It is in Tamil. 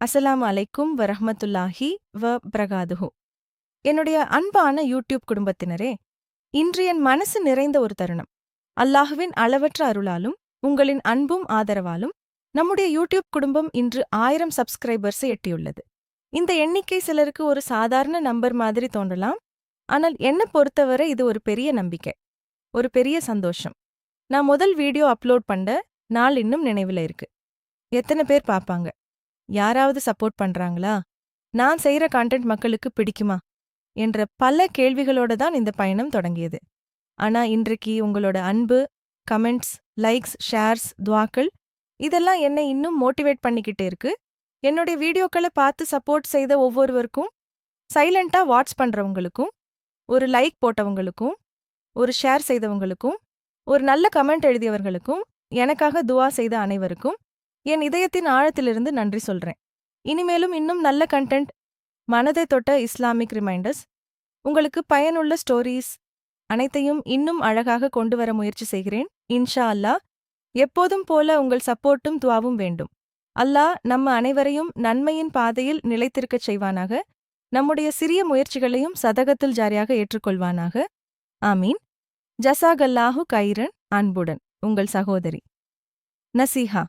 அஸ்ஸலாமு அலைக்கும் வரஹ்மத்துல்லாஹி வபரகாதுஹு. என்னுடைய அன்பான யூடியூப் குடும்பத்தினரே, இன்று என் மனசு நிறைந்த ஒரு தருணம். அல்லாஹுவின் அளவற்ற அருளாலும் உங்களின் அன்பும் ஆதரவாலும் நம்முடைய யூடியூப் குடும்பம் இன்று 1000 சப்ஸ்கிரைபர்ஸை எட்டியுள்ளது. இந்த எண்ணிக்கை சிலருக்கு ஒரு சாதாரண நம்பர் மாதிரி தோன்றலாம். ஆனால் என்ன பொறுத்தவரை இது ஒரு பெரிய நம்பிக்கை, ஒரு பெரிய சந்தோஷம். நான் முதல் வீடியோ அப்லோட் பண்ண நாள் இன்னும் நினைவில் இருக்கு. எத்தனை பேர் பார்ப்பாங்க? யாராவது சப்போர்ட் பண்றாங்களா? நான் செய்யற கண்டென்ட் மக்களுக்கு பிடிக்குமா என்ற பல கேள்விகளோட தான் இந்த பயணம் தொடங்கியது. ஆனா இன்றைக்கு உங்களோட அன்பு, கமெண்ட்ஸ், லைக்ஸ், ஷேர்ஸ், துவாக்கள் இதெல்லாம் என்னை இன்னும் மோட்டிவேட் பண்ணிக்கிட்டே இருக்கு. என்னுடைய வீடியோக்களை பார்த்து சப்போர்ட் செய்த ஒவ்வொருவருக்கும், சைலண்டா வாட்ச் பண்றவங்களுக்கும், ஒரு லைக் போட்டவங்களுக்கும், ஒரு ஷேர் செய்தவங்களுக்கும், ஒரு நல்ல கமெண்ட் எழுதியவர்களுக்கும், எனக்காக துவா செய்த அனைவருக்கும் என் இதயத்தின் ஆழத்திலிருந்து நன்றி சொல்றேன். இனிமேலும் இன்னும் நல்ல கண்டென்ட், மனதை தொட்ட இஸ்லாமிக் ரிமைண்டர்ஸ், உங்களுக்கு பயனுள்ள ஸ்டோரீஸ் அனைத்தையும் இன்னும் அழகாக கொண்டு வர முயற்சி செய்கிறேன். இன்ஷா அல்லாஹ். எப்போதும் போல உங்கள் சப்போர்ட்டும் துவாவும் வேண்டும். அல்லாஹ் நம்ம அனைவரையும் நன்மையின் பாதையில் நிலைத்திருக்கச் செய்வானாக. நம்முடைய சிறிய முயற்சிகளையும் சதகத்துல் ஜாரியாக ஏற்றுக்கொள்வானாக. ஆமீன். ஜஸாகல்லாஹு கைரன். அன்புடன் உங்கள் சகோதரி நசீஹா.